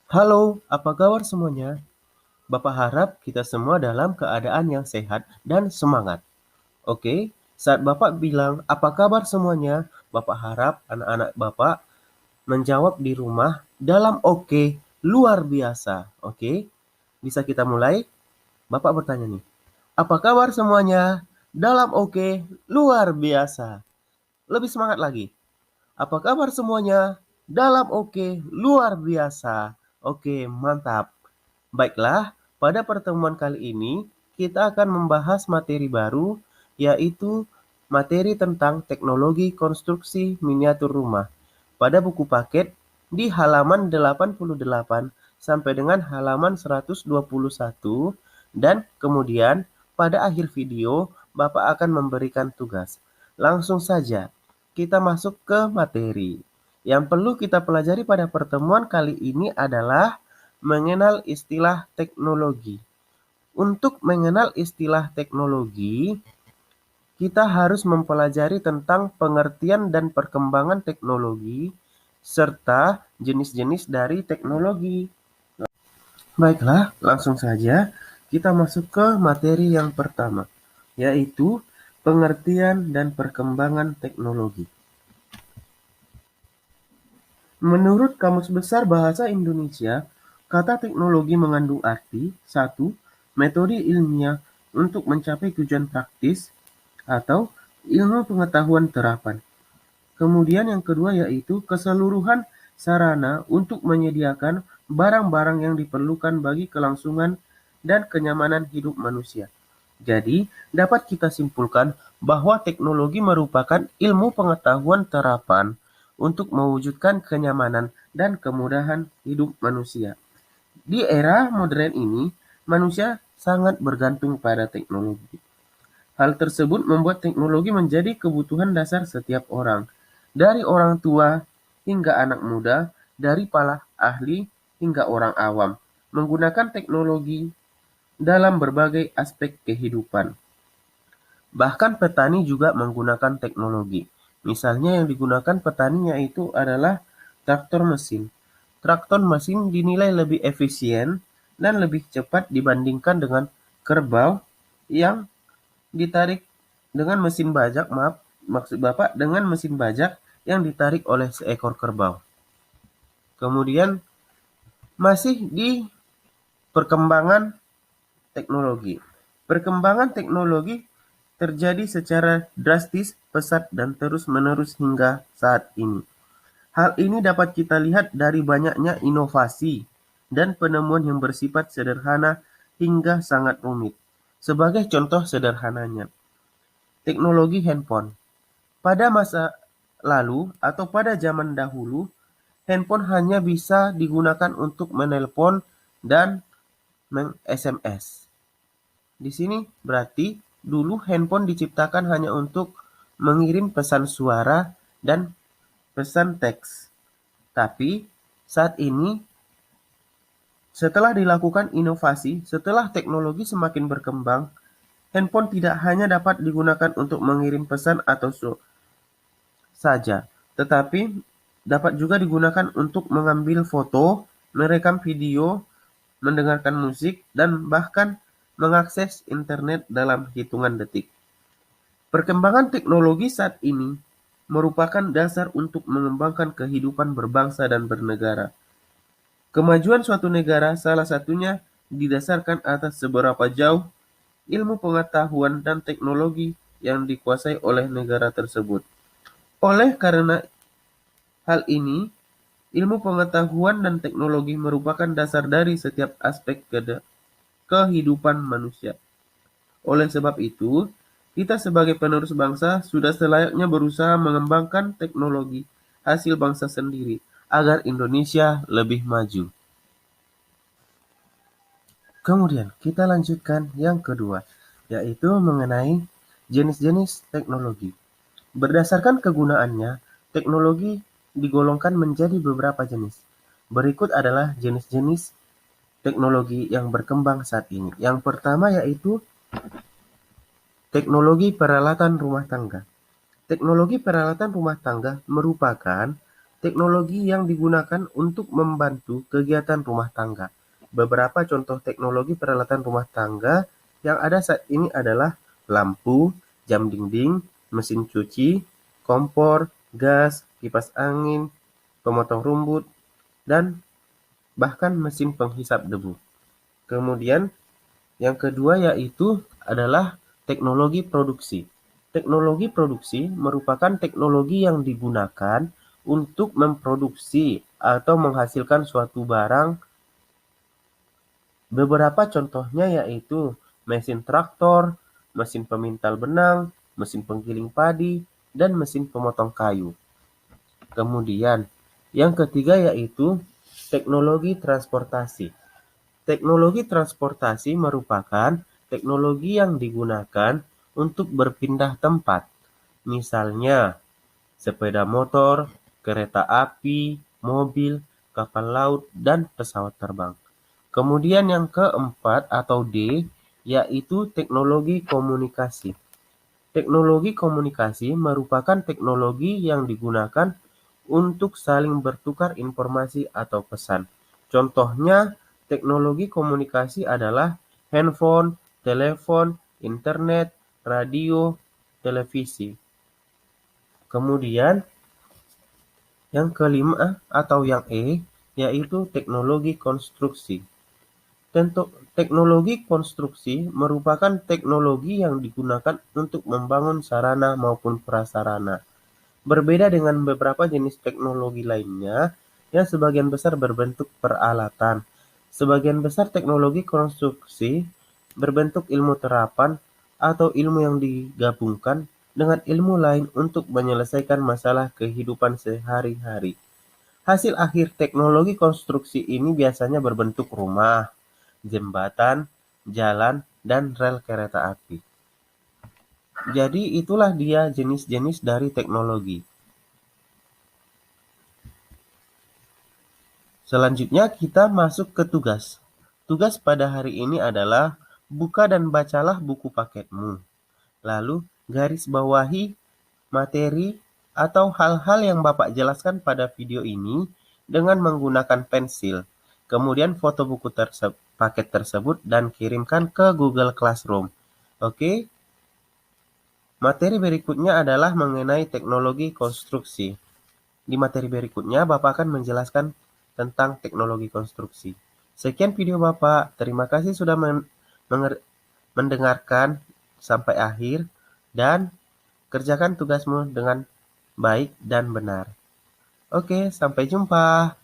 Halo, apa kabar semuanya? Bapak harap kita semua dalam keadaan yang sehat dan semangat. Oke, saat Bapak bilang apa kabar semuanya, Bapak harap anak-anak Bapak menjawab di rumah dalam oke, luar biasa. Oke, bisa kita mulai? Bapak bertanya nih, apa kabar semuanya? Dalam oke, luar biasa. Lebih semangat lagi. Apa kabar semuanya? Dalam oke, luar biasa. Oke, mantap. Baiklah, pada pertemuan kali ini kita akan membahas materi baru, yaitu materi tentang teknologi konstruksi miniatur rumah. Pada buku paket di halaman 88 sampai dengan halaman 121 dan kemudian pada akhir video Bapak akan memberikan tugas. Langsung saja kita masuk ke materi. Yang perlu kita pelajari pada pertemuan kali ini adalah mengenal istilah teknologi. Untuk mengenal istilah teknologi, kita harus mempelajari tentang pengertian dan perkembangan teknologi serta jenis-jenis dari teknologi. Baiklah, langsung saja kita masuk ke materi yang pertama, yaitu pengertian dan perkembangan teknologi. Menurut Kamus Besar Bahasa Indonesia, kata teknologi mengandung arti: 1. Metode ilmiah untuk mencapai tujuan praktis atau ilmu pengetahuan terapan. Kemudian yang kedua yaitu keseluruhan sarana untuk menyediakan barang-barang yang diperlukan bagi kelangsungan dan kenyamanan hidup manusia. Jadi, dapat kita simpulkan bahwa teknologi merupakan ilmu pengetahuan terapan untuk mewujudkan kenyamanan dan kemudahan hidup manusia. Di era modern ini, manusia sangat bergantung pada teknologi. Hal tersebut membuat teknologi menjadi kebutuhan dasar setiap orang, dari orang tua hingga anak muda, dari para ahli hingga orang awam, menggunakan teknologi dalam berbagai aspek kehidupan. Bahkan petani juga menggunakan teknologi. Misalnya yang digunakan petani yaitu adalah traktor mesin. Traktor mesin dinilai lebih efisien dan lebih cepat dibandingkan dengan kerbau yang ditarik dengan mesin bajak, maksud Bapak dengan mesin bajak yang ditarik oleh seekor kerbau. Kemudian masih di perkembangan teknologi. Perkembangan teknologi terjadi secara drastis, pesat, dan terus-menerus hingga saat ini. Hal ini dapat kita lihat dari banyaknya inovasi dan penemuan yang bersifat sederhana hingga sangat rumit. Sebagai contoh sederhananya, teknologi handphone. Pada masa lalu atau pada zaman dahulu, handphone hanya bisa digunakan untuk menelpon dan meng-SMS. Di sini berarti dulu handphone diciptakan hanya untuk mengirim pesan suara dan pesan teks. Tapi saat ini setelah dilakukan inovasi, setelah teknologi semakin berkembang, handphone tidak hanya dapat digunakan untuk mengirim pesan atau saja, tetapi dapat juga digunakan untuk mengambil foto, merekam video, mendengarkan musik, dan bahkan mengakses internet dalam hitungan detik. Perkembangan teknologi saat ini merupakan dasar untuk mengembangkan kehidupan berbangsa dan bernegara. Kemajuan suatu negara salah satunya didasarkan atas seberapa jauh ilmu pengetahuan dan teknologi yang dikuasai oleh negara tersebut. Oleh karena hal ini, ilmu pengetahuan dan teknologi merupakan dasar dari setiap aspek kehidupan manusia. Oleh sebab itu, kita sebagai penerus bangsa sudah selayaknya berusaha mengembangkan teknologi hasil bangsa sendiri agar Indonesia lebih maju. Kemudian kita lanjutkan yang kedua, yaitu mengenai jenis-jenis teknologi. Berdasarkan kegunaannya, teknologi digolongkan menjadi beberapa jenis. Berikut adalah jenis-jenis teknologi yang berkembang saat ini. Yang pertama yaitu teknologi peralatan rumah tangga. Teknologi peralatan rumah tangga merupakan Teknologi yang digunakan untuk membantu kegiatan rumah tangga. Beberapa contoh teknologi peralatan rumah tangga yang ada saat ini adalah lampu, jam dinding, mesin cuci, kompor, gas, kipas angin, pemotong rumput, dan bahkan mesin penghisap debu. Kemudian yang kedua yaitu adalah teknologi produksi. Teknologi produksi merupakan teknologi yang digunakan untuk memproduksi atau menghasilkan suatu barang. Beberapa contohnya yaitu mesin traktor, mesin pemintal benang, mesin penggiling padi, dan mesin pemotong kayu. Kemudian, yang ketiga yaitu teknologi transportasi. Teknologi transportasi merupakan teknologi yang digunakan untuk berpindah tempat, misalnya sepeda motor, kereta api, mobil, kapal laut, dan pesawat terbang. Kemudian yang keempat atau D, yaitu teknologi komunikasi. Teknologi komunikasi merupakan teknologi yang digunakan untuk saling bertukar informasi atau pesan. Contohnya, teknologi komunikasi adalah handphone, telepon, internet, radio, televisi. Kemudian, yang kelima atau yang E, yaitu teknologi konstruksi. Teknologi konstruksi merupakan teknologi yang digunakan untuk membangun sarana maupun prasarana. Berbeda dengan beberapa jenis teknologi lainnya, yang sebagian besar berbentuk peralatan. Sebagian besar teknologi konstruksi berbentuk ilmu terapan atau ilmu yang digabungkan dengan ilmu lain untuk menyelesaikan masalah kehidupan sehari-hari. Hasil akhir teknologi konstruksi ini biasanya berbentuk rumah, jembatan, jalan, dan rel kereta api. Jadi itulah dia jenis-jenis dari teknologi. Selanjutnya kita masuk ke tugas. Tugas pada hari ini adalah buka dan bacalah buku paketmu. Lalu garis bawahi materi atau hal-hal yang Bapak jelaskan pada video ini dengan menggunakan pensil. Kemudian foto buku paket tersebut dan kirimkan ke Google Classroom. Oke? Materi berikutnya adalah mengenai teknologi konstruksi. Di materi berikutnya, Bapak akan menjelaskan tentang teknologi konstruksi. Sekian video Bapak. Terima kasih sudah mendengarkan sampai akhir dan kerjakan tugasmu dengan baik dan benar. Oke, sampai jumpa.